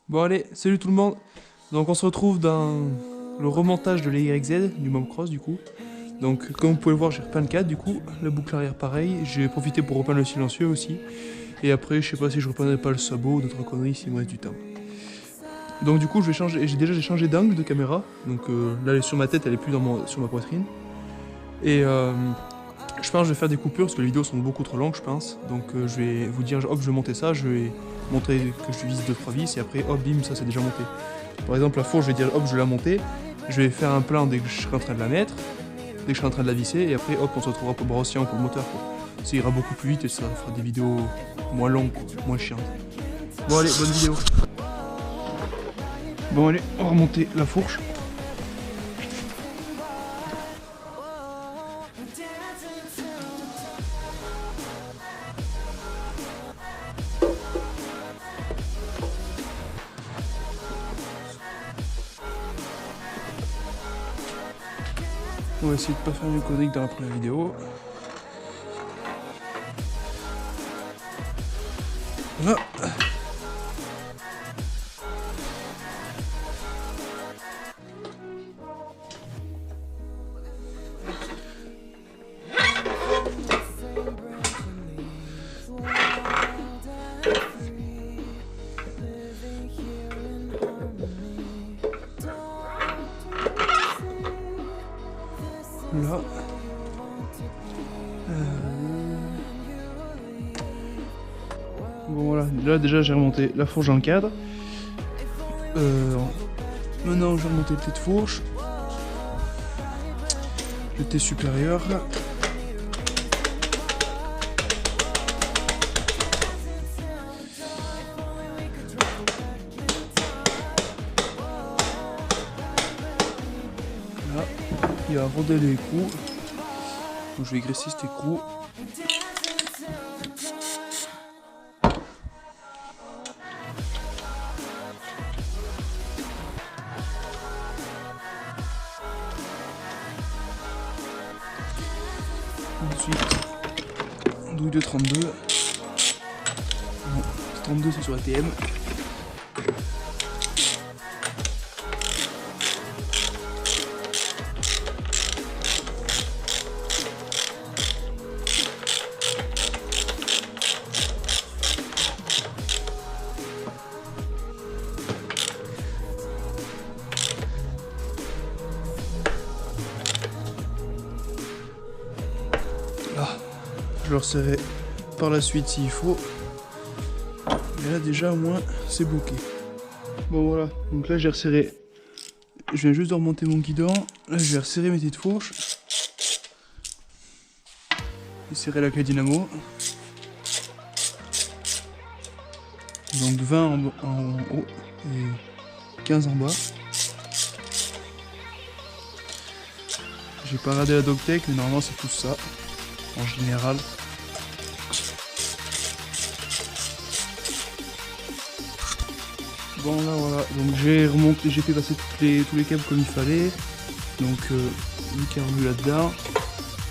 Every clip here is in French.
Bon allez, salut tout le monde. Donc on se retrouve dans le remontage de l'EYZ du Momcross du coup. Donc comme vous pouvez le voir, j'ai repeint le cadre du coup, la boucle arrière pareil, j'ai profité pour repeindre le silencieux aussi. Et après, je sais pas si je repeindrai pas le sabot ou d'autres conneries s'il me reste du temps. Donc du coup, je vais changer, j'ai changé d'angle de caméra. Donc là, elle est sur ma tête, elle est plus sur ma poitrine. Et je pense que je vais faire des coupures parce que les vidéos sont beaucoup trop longues, je pense. Donc je vais vous dire, hop, je vais monter ça, je vais montrer que je vise 2-3 vis et après, hop, bim, ça c'est déjà monté. Par exemple, la fourche, je vais dire, hop, je vais la monter. Je vais faire un plan dès que je serai en train de la mettre, dès que je serai en train de la visser, et après, hop, on se retrouvera pour le bras océan pour le moteur, quoi. Ça ira beaucoup plus vite et ça fera des vidéos moins longues, quoi, moins chiantes. Bon, allez, bonne vidéo. Bon, allez, on va remonter la fourche. On va essayer de pas faire une connerie que dans la première vidéo. Voilà. Là. Bon voilà, là déjà j'ai remonté la fourche dans le cadre. Maintenant je vais remonter le tête de fourche. Le T supérieur. Là, il y a rodé l'écrou. Donc je vais graisser cet écrou. Ensuite, douille de 32. Bon, 32 c'est sur ATM. Là, je le resserrai par la suite s'il faut. Mais là déjà au moins c'est bloqué. Bon voilà, donc là j'ai resserré. Je viens juste de remonter mon guidon. Là je vais resserrer mes petites fourches. Et serrer la clé dynamo. Donc 20 en haut et 15 en bas. J'ai pas regardé la Dogtech mais normalement c'est tout ça en général. Bon là voilà, donc j'ai fait passer tous les câbles comme il fallait. Donc le carbu là-dedans,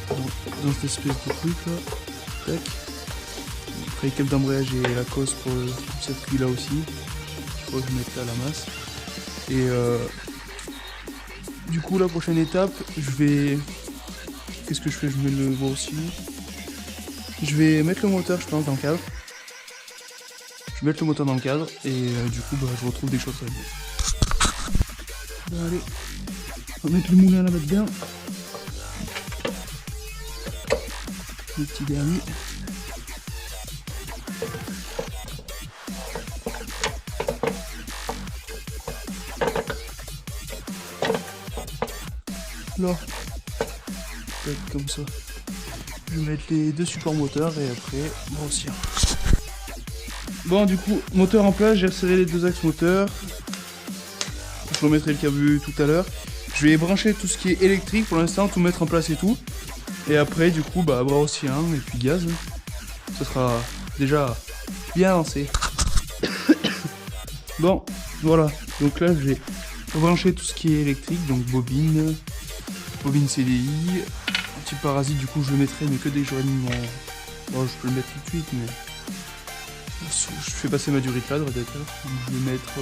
dans cette espèce de truc là. Tac. Après les câbles d'embrayage et la cosse pour le circuit là aussi. Il faut que je mette là la masse. Et du coup la prochaine étape, je vais. Qu'est-ce que je fais? Je mets le bras aussi. Je vais mettre le moteur je pense dans le cadre. Je vais mettre le moteur dans le cadre et du coup bah, je retrouve des choses à dire. Bon allez, on va mettre le moulin là-dedans. Le petit dernier. Là, comme ça. Je vais mettre les deux supports moteurs et après grossir. Bon du coup, moteur en place, j'ai resserré les deux axes moteurs. Je remettrai le carbu tout à l'heure. Je vais brancher tout ce qui est électrique pour l'instant, tout mettre en place et tout. Et après du coup, bah bras océan et puis gaz. Ça sera déjà bien lancé. Bon, voilà. Donc là, je vais brancher tout ce qui est électrique, donc bobine CDI. Un petit parasite, du coup, je le mettrai, mais que dès que j'aurai mis mon... Bon, je peux le mettre tout de suite, mais... je fais passer ma durée là de radiateur. Donc, je vais mettre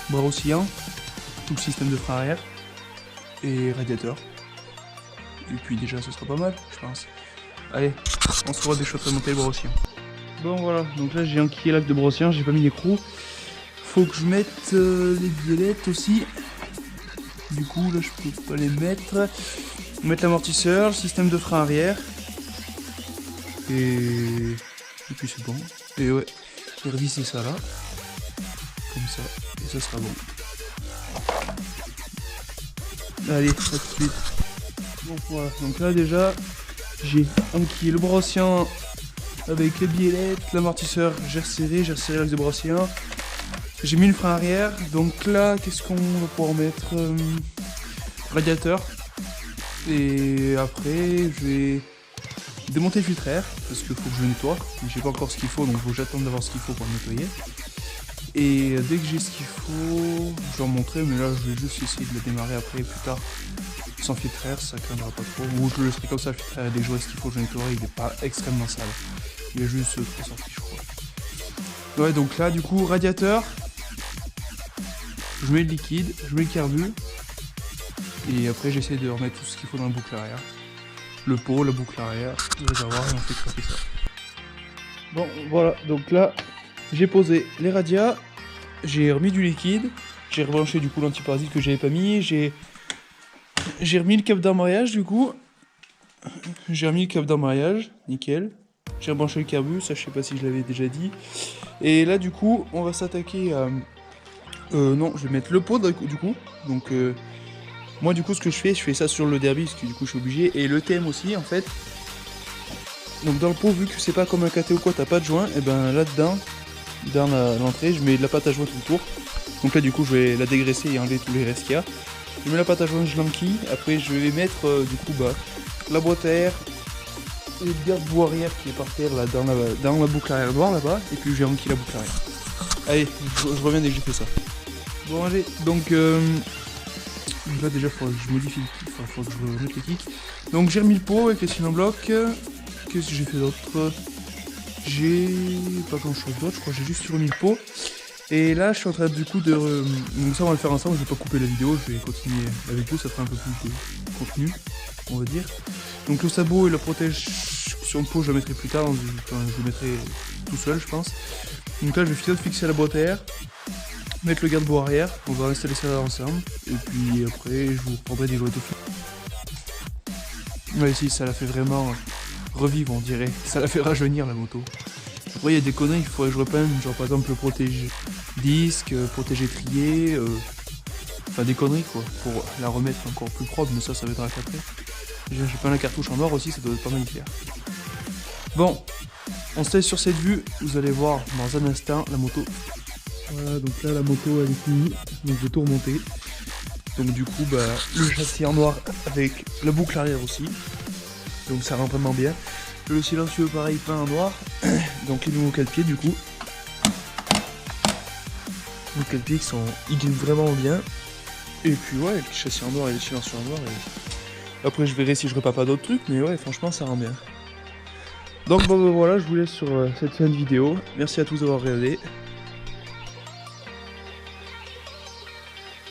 bras oscillant, tout le système de frein arrière et radiateur. Et puis déjà ce sera pas mal, je pense. Allez, on se voit dès que je suis en train de monter le bras oscillant. Bon voilà, donc là j'ai enquillé l'acte de bras oscillant, j'ai pas mis l'écrou. Faut que je mette les biellettes aussi. Du coup là je peux pas les mettre. Mettre l'amortisseur, le système de frein arrière. Et puis c'est bon. Et ouais, je vais revisser ça là. Comme ça. Et ça sera bon. Allez, à tout de suite. Bon voilà, donc là déjà, j'ai enquillé le bras oscillant avec les biellettes, l'amortisseur, j'ai resserré l'axe de bras oscillant. J'ai mis le frein arrière, donc là, qu'est-ce qu'on va pouvoir mettre radiateur. Et après, je vais démonter le filtre à air, parce qu'il faut que je le nettoie. J'ai pas encore ce qu'il faut, donc il faut que j'attende d'avoir ce qu'il faut pour le nettoyer. Et dès que j'ai ce qu'il faut, je vais en montrer, mais là, je vais juste essayer de le démarrer après, plus tard. Sans filtre à air, ça craindra pas trop. Ou je le laisserai comme ça, le filtre à air, dès que j'aurai ce qu'il faut, je le nettoierai, il est pas extrêmement sale. Il est juste trop sorti, je crois. Ouais, donc là, du coup, radiateur. Je mets le liquide, je mets le carbu. Et après, j'essaie de remettre tout ce qu'il faut dans la boucle arrière. Le pot, la boucle arrière, le réservoir, et on fait craquer ça. Bon, voilà, donc là, j'ai posé les radias. J'ai remis du liquide. J'ai rebranché du coup l'antiparasite que j'avais pas mis. J'ai remis le câble d'embrayage du coup. J'ai remis le câble d'embrayage, nickel. J'ai rebranché le carbu, ça je sais pas si je l'avais déjà dit. Et là du coup, on va s'attaquer à... non, je vais mettre le pot du coup. Donc moi du coup ce que je fais ça sur le derby parce que du coup je suis obligé. Et le thème aussi en fait. Donc dans le pot, vu que c'est pas comme un KT ou quoi, t'as pas de joint, et ben là-dedans, dans l'entrée, je mets de la pâte à joint tout le tour. Donc là du coup je vais la dégraisser et enlever tous les restes qu'il y a. Je mets la pâte à joint, je l'enquille. Après je vais mettre du coup la boîte à air et le garde-boue arrière qui est par terre là dans la boucle arrière noire là-bas. Et puis j'ai enquillé la boucle arrière. Allez, je reviens dès que j'ai fait ça. Bon allez, donc là déjà faut que je modifie le kick, faut que je remette le kick. Donc j'ai remis le pot avec les cylindres en bloc. Qu'est-ce que j'ai fait d'autre? J'ai pas grand chose d'autre, je crois que j'ai juste remis le pot. Et là je suis en train du coup de... Donc ça on va le faire ensemble, je vais pas couper la vidéo, je vais continuer la vidéo, ça fera un peu plus de contenu, on va dire. Donc le sabot et la protège sur le pot je le mettrai plus tard, enfin, je le mettrai tout seul je pense. Donc là je vais fixer la boîte à air, mettre le garde-boue arrière, on va installer ça ensemble. Et puis après je vous prendrai des jouets de fil. Ouais si ça la fait vraiment revivre on dirait, ça la fait rajeunir la moto. Après il y a des conneries qu'il faudrait que je repeigne, genre par exemple le protège disque, protège étrier, enfin des conneries quoi, pour la remettre encore plus propre, mais ça va être après. J'ai peint la cartouche en or aussi, ça doit être pas mal clair. Bon, on se laisse sur cette vue, vous allez voir dans un instant la moto. Voilà, donc là la moto elle est finie, donc je vais tout remonter. Donc du coup le châssis en noir avec la boucle arrière aussi, donc ça rend vraiment bien. Le silencieux pareil peint en noir, donc les nouveaux 4 pieds du coup. Les 4 pieds ils glissent vraiment bien. Et puis ouais, le châssis en noir et le silencieux en noir. Et... Après je verrai si je repars pas d'autres trucs, mais ouais franchement ça rend bien. Donc bon voilà, je vous laisse sur cette fin de vidéo. Merci à tous d'avoir regardé.